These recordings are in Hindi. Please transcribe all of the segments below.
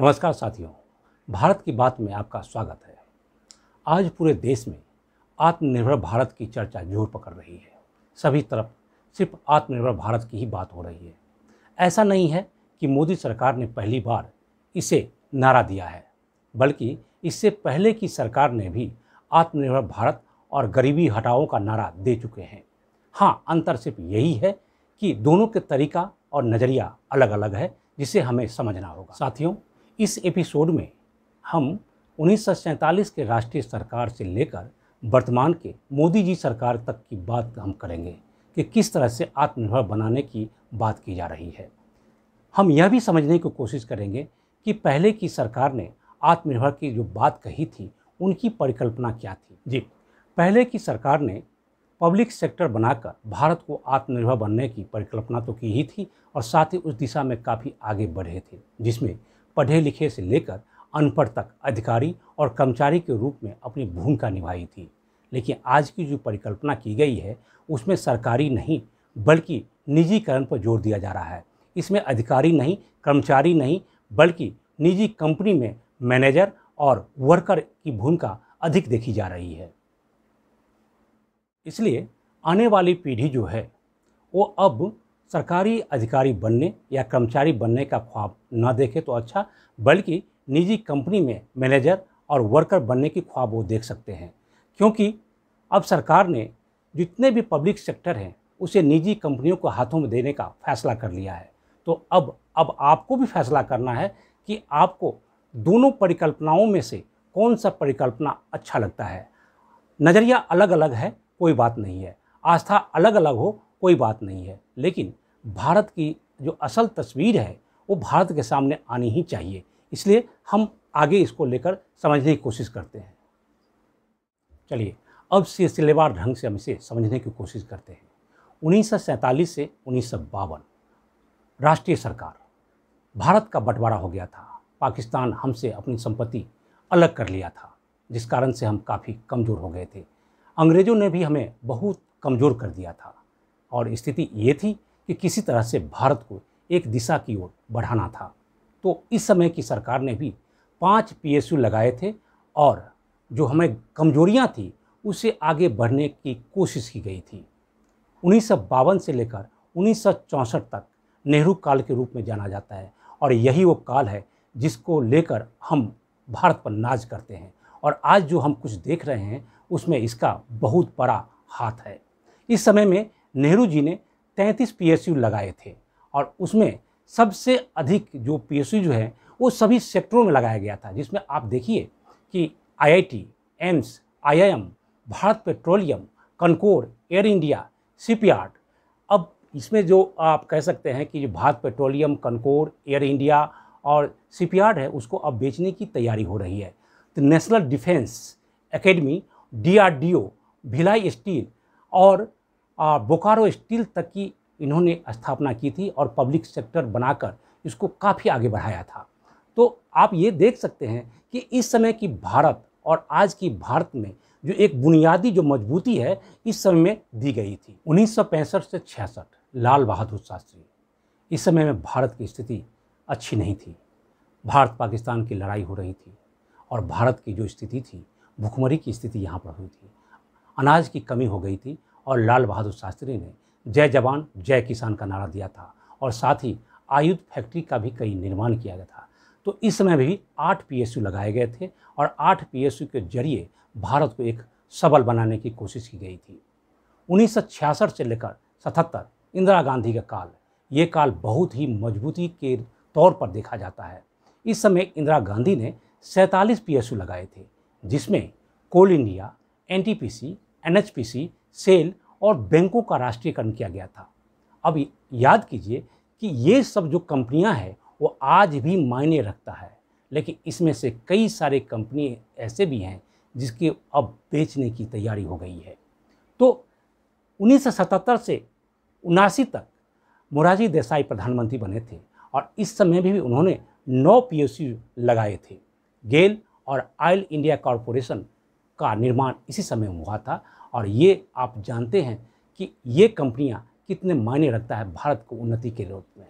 नमस्कार साथियों, भारत की बात में आपका स्वागत है। आज पूरे देश में आत्मनिर्भर भारत की चर्चा जोर पकड़ रही है। सभी तरफ सिर्फ आत्मनिर्भर भारत की ही बात हो रही है। ऐसा नहीं है कि मोदी सरकार ने पहली बार इसे नारा दिया है, बल्कि इससे पहले की सरकार ने भी आत्मनिर्भर भारत और गरीबी हटाओ का नारा दे चुके हैं। हाँ, अंतर सिर्फ यही है कि दोनों के तरीका और नज़रिया अलग अलग है, जिसे हमें समझना होगा। साथियों, इस एपिसोड में हम 1947 के राष्ट्रीय सरकार से लेकर वर्तमान के मोदी जी सरकार तक की बात हम करेंगे कि किस तरह से आत्मनिर्भर बनाने की बात की जा रही है। हम यह भी समझने की कोशिश करेंगे कि पहले की सरकार ने आत्मनिर्भर की जो बात कही थी, उनकी परिकल्पना क्या थी। जी, पहले की सरकार ने पब्लिक सेक्टर बनाकर भारत को आत्मनिर्भर बनने की परिकल्पना तो की ही थी और साथ ही उस दिशा में काफ़ी आगे बढ़े थे, जिसमें पढ़े लिखे से लेकर अनपढ़ तक अधिकारी और कर्मचारी के रूप में अपनी भूमिका निभाई थी। लेकिन आज की जो परिकल्पना की गई है, उसमें सरकारी नहीं बल्कि निजीकरण पर जोर दिया जा रहा है। इसमें अधिकारी नहीं, कर्मचारी नहीं, बल्कि निजी कंपनी में मैनेजर और वर्कर की भूमिका अधिक देखी जा रही है। इसलिए आने वाली पीढ़ी जो है, वो अब सरकारी अधिकारी बनने या कर्मचारी बनने का ख्वाब न देखे तो अच्छा, बल्कि निजी कंपनी में मैनेजर और वर्कर बनने की ख्वाब वो देख सकते हैं। क्योंकि अब सरकार ने जितने भी पब्लिक सेक्टर हैं, उसे निजी कंपनियों को हाथों में देने का फैसला कर लिया है। तो अब आपको भी फैसला करना है कि आपको दोनों परिकल्पनाओं में से कौन सा परिकल्पना अच्छा लगता है। नज़रिया अलग अलग है, कोई बात नहीं है, आस्था अलग अलग हो, कोई बात नहीं है, लेकिन भारत की जो असल तस्वीर है वो भारत के सामने आनी ही चाहिए। इसलिए हम आगे इसको लेकर समझने की कोशिश करते हैं। चलिए अब सिलसिलेवार ढंग से हम इसे समझने की कोशिश करते हैं। 1947 से 1952 राष्ट्रीय सरकार, भारत का बंटवारा हो गया था। पाकिस्तान हमसे अपनी संपत्ति अलग कर लिया था, जिस कारण से हम काफ़ी कमज़ोर हो गए थे। अंग्रेज़ों ने भी हमें बहुत कमज़ोर कर दिया था और स्थिति ये थी कि किसी तरह से भारत को एक दिशा की ओर बढ़ाना था। तो इस समय की सरकार ने भी 5 PSU लगाए थे और जो हमें कमजोरियां थी उसे आगे बढ़ने की कोशिश की गई थी। 1952 से लेकर 1964 तक नेहरू काल के रूप में जाना जाता है और यही वो काल है जिसको लेकर हम भारत पर नाज करते हैं। और आज जो हम कुछ देख रहे हैं उसमें इसका बहुत बड़ा हाथ है। इस समय में नेहरू जी ने 33 PSU लगाए थे और उसमें सबसे अधिक जो PSU जो है वो सभी सेक्टरों में लगाया गया था, जिसमें आप देखिए कि IIT, AIIMS, IIM, Bharat Petroleum, CONCOR, Air India, shipyard. अब इसमें जो आप कह सकते हैं कि जो भारत पेट्रोलियम, कनकोर, एयर इंडिया और शिपयार्ड है, उसको अब बेचने की तैयारी हो रही है। तो national defence academy, DRDO, Bhilai steel और बोकारो स्टील तक की इन्होंने स्थापना की थी और पब्लिक सेक्टर बनाकर इसको काफ़ी आगे बढ़ाया था। तो आप ये देख सकते हैं कि इस समय की भारत और आज की भारत में जो एक बुनियादी जो मजबूती है इस समय में दी गई थी। 1965 से 66 लाल बहादुर शास्त्री, इस समय में भारत की स्थिति अच्छी नहीं थी। भारत पाकिस्तान की लड़ाई हो रही थी और भारत की जो स्थिति थी, भुखमरी की स्थिति यहाँ पर हुई थी, अनाज की कमी हो गई थी और लाल बहादुर शास्त्री ने जय जवान जय किसान का नारा दिया था और साथ ही आयुध फैक्ट्री का भी कई निर्माण किया गया था। तो इस समय भी 8 PSU लगाए गए थे और 8 PSU के जरिए भारत को एक सबल बनाने की कोशिश की गई थी। 1966 से लेकर 77 इंदिरा गांधी का काल, ये काल बहुत ही मजबूती के तौर पर देखा जाता है। इस समय इंदिरा गांधी ने 47 PSU लगाए थे, जिसमें कोल इंडिया, NTPC, NHPC, सेल और बैंकों का राष्ट्रीयकरण किया गया था। अब याद कीजिए कि ये सब जो कंपनियां हैं वो आज भी मायने रखता है, लेकिन इसमें से कई सारे कंपनी ऐसे भी हैं जिसके अब बेचने की तैयारी हो गई है। तो 1977 से 79 तक मोरारजी देसाई प्रधानमंत्री बने थे और इस समय भी उन्होंने 9 PSU लगाए थे। गेल और ऑयल इंडिया कॉरपोरेशन का निर्माण इसी समय हुआ था और ये आप जानते हैं कि ये कंपनियां कितने मायने रखता है भारत को उन्नति के रूप में।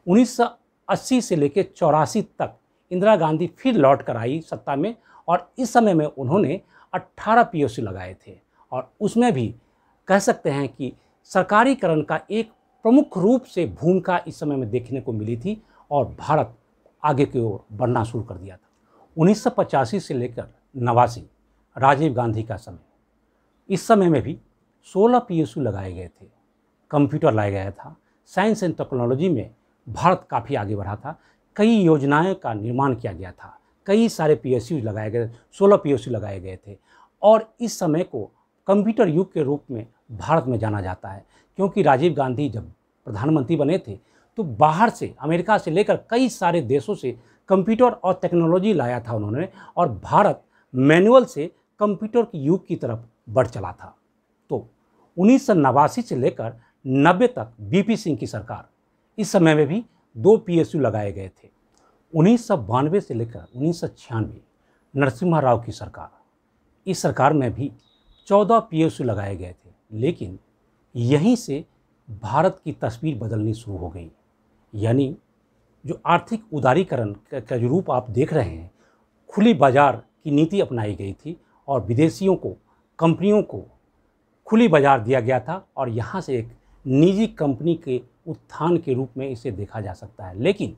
1980 से लेकर 84 तक इंदिरा गांधी फिर लौट कर आई सत्ता में और इस समय में उन्होंने 18 पीएसयू लगाए थे और उसमें भी कह सकते हैं कि सरकारीकरण का एक प्रमुख रूप से भूमिका इस समय में देखने को मिली थी और भारत आगे की ओर बढ़ना शुरू कर दिया था। 1985 से लेकर 89 राजीव गांधी का समय, इस समय में भी 16 पीएसयू लगाए गए थे, कंप्यूटर लाया गया था, साइंस एंड टेक्नोलॉजी में भारत काफ़ी आगे बढ़ा था, कई योजनाओं का निर्माण किया गया था, कई सारे पीएसयू लगाए गए, 16 पीएसयू लगाए गए थे और इस समय को कंप्यूटर युग के रूप में भारत में जाना जाता है क्योंकि राजीव गांधी जब प्रधानमंत्री बने थे तो बाहर से, अमेरिका से लेकर कई सारे देशों से कंप्यूटर और टेक्नोलॉजी लाया था उन्होंने और भारत मैनुअल से कंप्यूटर के युग की तरफ बढ़ चला था। तो 1989 से लेकर 90 तक बीपी सिंह की सरकार, इस समय में भी 2 पीएसयू लगाए गए थे। 1992 से लेकर 1996 नरसिम्हा राव की सरकार, इस सरकार में भी 14 पीएसयू लगाए गए थे, लेकिन यहीं से भारत की तस्वीर बदलनी शुरू हो गई। यानी जो आर्थिक उदारीकरण का जो रूप आप देख रहे हैं, खुली बाजार की नीति अपनाई गई थी और विदेशियों को, कंपनियों को खुली बाजार दिया गया था और यहाँ से एक निजी कंपनी के उत्थान के रूप में इसे देखा जा सकता है। लेकिन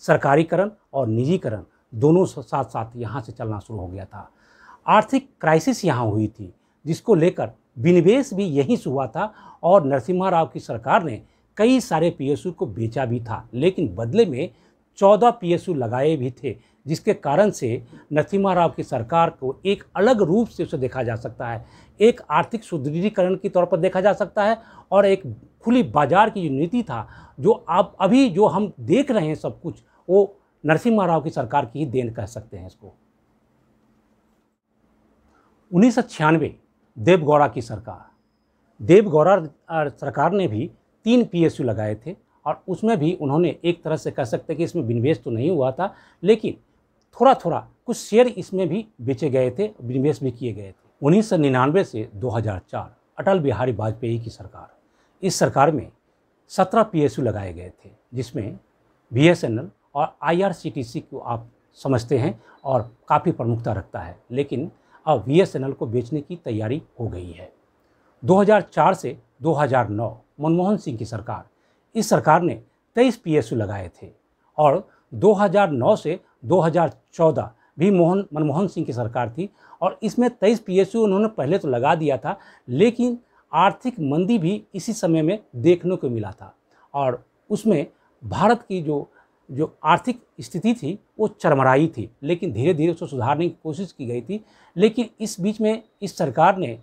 सरकारीकरण और निजीकरण दोनों साथ साथ यहाँ से चलना शुरू हो गया था। आर्थिक क्राइसिस यहाँ हुई थी जिसको लेकर विनिवेश भी यहीं से हुआ था और नरसिम्हा राव की सरकार ने कई सारे पीएसयू को बेचा भी था, लेकिन बदले में 14 पीएसयू लगाए भी थे, जिसके कारण से नरसिम्हा राव की सरकार को एक अलग रूप से उसे देखा जा सकता है, एक आर्थिक सुदृढ़ीकरण के तौर पर देखा जा सकता है और एक खुली बाजार की जो नीति था, जो आप अभी जो हम देख रहे हैं सब कुछ, वो नरसिम्हा राव की सरकार की ही देन कह सकते हैं इसको। 1996 देवगौड़ा की सरकार, देवगौड़ा सरकार ने भी 3 पीएसयू लगाए थे और उसमें भी उन्होंने एक तरह से कह सकते हैं कि इसमें विनिवेश तो नहीं हुआ था, लेकिन थोड़ा थोड़ा कुछ शेयर इसमें भी बेचे गए थे, विनिवेश भी किए गए थे। 1999 से 2004 अटल बिहारी वाजपेयी की सरकार, इस सरकार में 17 पीएसयू लगाए गए थे, जिसमें बीएसएनएल और आईआरसीटीसी को आप समझते हैं और काफ़ी प्रमुखता रखता है, लेकिन अब बीएसएनएल को बेचने की तैयारी हो गई है। 2004 से 2009 मनमोहन सिंह की सरकार, इस सरकार ने 23 पीएसयू लगाए थे और 2009 से 2014 भी मनमोहन सिंह की सरकार थी और इसमें 23 पीएसयू उन्होंने पहले तो लगा दिया था, लेकिन आर्थिक मंदी भी इसी समय में देखने को मिला था और उसमें भारत की जो आर्थिक स्थिति थी वो चरमराई थी, लेकिन धीरे धीरे उसको सुधारने की कोशिश की गई थी। लेकिन इस बीच में इस सरकार ने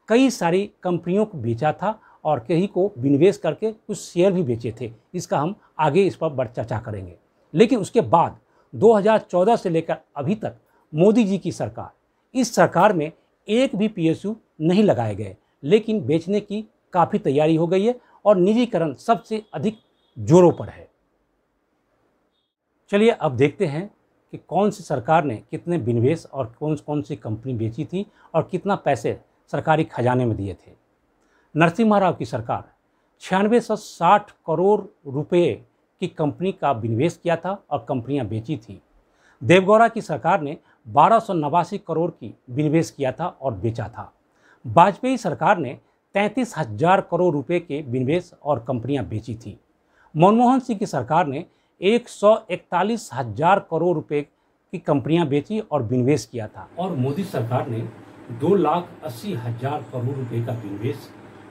कई सारी कंपनियों को बेचा था और कई को विनिवेश करके कुछ शेयर भी बेचे थे, इसका हम आगे इस पर चर्चा करेंगे। लेकिन उसके बाद 2014 से लेकर अभी तक मोदी जी की सरकार, इस सरकार में एक भी पीएसयू नहीं लगाए गए, लेकिन बेचने की काफ़ी तैयारी हो गई है और निजीकरण सबसे अधिक जोरों पर है। चलिए अब देखते हैं कि कौन सी सरकार ने कितने विनिवेश और कौन कौन सी कंपनी बेची थी और कितना पैसे सरकारी खजाने में दिए थे। नरसिम्हा राव की सरकार 9660 करोड़ रुपए की कंपनी का विनिवेश किया था और कंपनियां बेची थी। देवगौड़ा की सरकार ने 1289 करोड़ की विनिवेश किया था और बेचा था। वाजपेयी सरकार ने 33,000 करोड़ रुपए के विनिवेश और कंपनियां बेची थी। मनमोहन सिंह की सरकार ने 141,000 करोड़ रुपए की कंपनियां बेची और विनिवेश किया था और मोदी सरकार ने 2,80,000 करोड़ रुपए का विनिवेश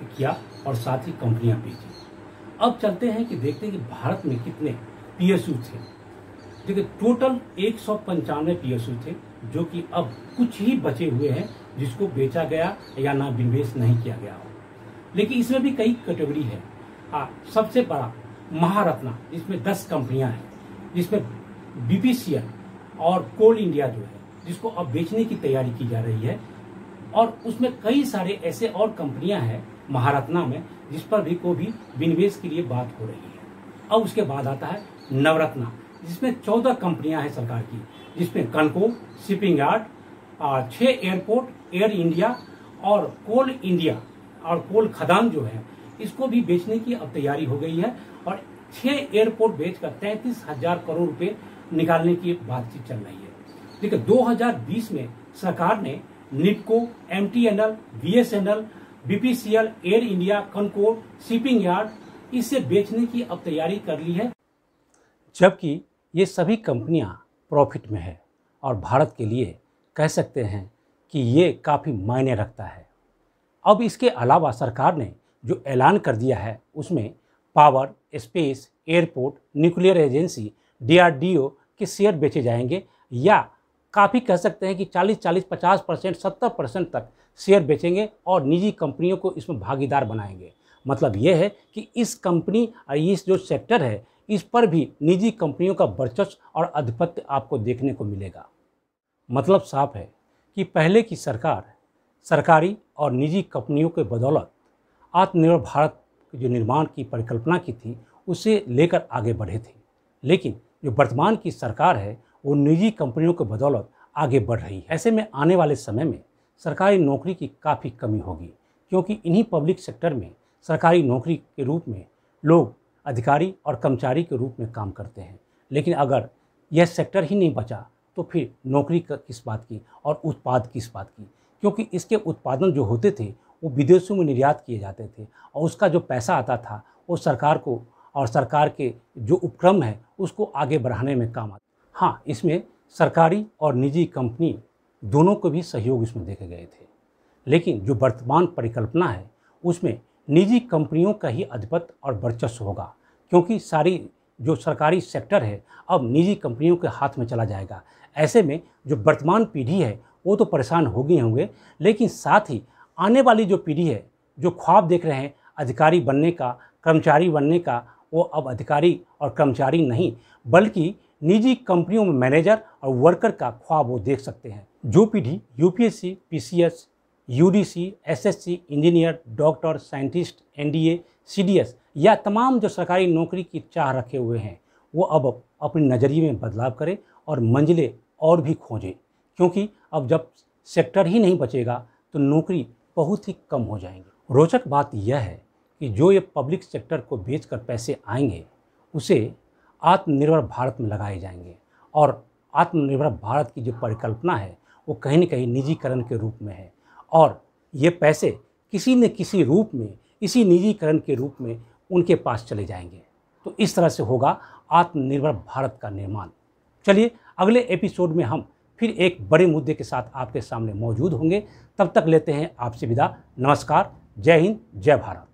किया और साथ ही कंपनियां बेची। अब चलते हैं कि देखते हैं कि भारत में कितने पीएसयू थे। देखिए टोटल 195 पीएसयू थे, जो कि अब कुछ ही बचे हुए हैं जिसको बेचा गया या ना विनिवेश नहीं किया गया हो। लेकिन इसमें भी कई कैटेगरी है। सबसे बड़ा महारत्ना, जिसमें 10 कंपनियां हैं, जिसमें बीपीसीएल और कोल इंडिया जो है, जिसको अब बेचने की तैयारी की जा रही है, और उसमें कई सारे ऐसे और कंपनियां हैं महारत्ना में जिस पर भी को भी विनिवेश के लिए बात हो रही है। अब उसके बाद आता है नवरत्ना, जिसमें 14 कंपनियां हैं सरकार की, जिसमें कनको shipping yard, 6 airport, Air India और कोल इंडिया और कोल खदान जो है, इसको भी बेचने की अब तैयारी हो गई है और 6 एयरपोर्ट बेचकर 33,000 करोड़ रुपए निकालने की बातचीत चल रही है। देखिए 2020 में सरकार ने निटको, MTNL, BSNL, BPCL, Air India, Concor, shipping yard इसे बेचने की अब तैयारी कर ली है, जबकि ये सभी कंपनियां प्रॉफिट में है और भारत के लिए कह सकते हैं कि ये काफ़ी मायने रखता है। अब इसके अलावा सरकार ने जो ऐलान कर दिया है उसमें power, space, airport, nuclear agency, DRDO के शेयर बेचे जाएंगे या काफ़ी कह सकते हैं कि 40-40, 50%, 70% तक शेयर बेचेंगे और निजी कंपनियों को इसमें भागीदार बनाएंगे। मतलब ये है कि इस कंपनी और इस जो सेक्टर है इस पर भी निजी कंपनियों का वर्चस्व और आधिपत्य आपको देखने को मिलेगा। मतलब साफ है कि पहले की सरकार सरकारी और निजी कंपनियों के बदौलत आत्मनिर्भर भारत जो निर्माण की परिकल्पना की थी उसे लेकर आगे बढ़े थे, लेकिन जो वर्तमान की सरकार है वो निजी कंपनियों के बदौलत आगे बढ़ रही है। ऐसे में आने वाले समय में सरकारी नौकरी की काफ़ी कमी होगी, क्योंकि इन्हीं पब्लिक सेक्टर में सरकारी नौकरी के रूप में लोग अधिकारी और कर्मचारी के रूप में काम करते हैं। लेकिन अगर यह सेक्टर ही नहीं बचा तो फिर नौकरी किस बात की और उत्पाद किस बात की, क्योंकि इसके उत्पादन जो होते थे वो विदेशों में निर्यात किए जाते थे और उसका जो पैसा आता था वो सरकार को और सरकार के जो उपक्रम है उसको आगे बढ़ाने में काम आता। हाँ, इसमें सरकारी और निजी कंपनी दोनों को भी सहयोग इसमें देखे गए थे, लेकिन जो वर्तमान परिकल्पना है उसमें निजी कंपनियों का ही आधिपत्य और वर्चस्व होगा, क्योंकि सारी जो सरकारी सेक्टर है अब निजी कंपनियों के हाथ में चला जाएगा। ऐसे में जो वर्तमान पीढ़ी है वो तो परेशान होंगे, लेकिन साथ ही आने वाली जो पीढ़ी है जो ख्वाब देख रहे हैं अधिकारी बनने का, कर्मचारी बनने का, वो अब अधिकारी और कर्मचारी नहीं बल्कि निजी कंपनियों में मैनेजर और वर्कर का ख्वाब वो देख सकते हैं। जो पीढ़ी UPSC, PCS, UDC, SSC, engineer, doctor, scientist, NDA, CDS या तमाम जो सरकारी नौकरी की चाह रखे हुए हैं वो अब अपने नज़रिए में बदलाव करें और मंजिलें और भी खोजें, क्योंकि अब जब सेक्टर ही नहीं बचेगा तो नौकरी बहुत ही कम हो जाएंगी। रोचक बात यह है कि जो ये पब्लिक सेक्टर को बेचकर पैसे आएंगे उसे आत्मनिर्भर भारत में लगाए जाएंगे और आत्मनिर्भर भारत की जो परिकल्पना है वो कहीं न कहीं निजीकरण के रूप में है और ये पैसे किसी न किसी रूप में इसी निजीकरण के रूप में उनके पास चले जाएंगे। तो इस तरह से होगा आत्मनिर्भर भारत का निर्माण। चलिए अगले एपिसोड में हम फिर एक बड़े मुद्दे के साथ आपके सामने मौजूद होंगे। तब तक लेते हैं आपसे विदा। नमस्कार, जय हिंद, जय भारत।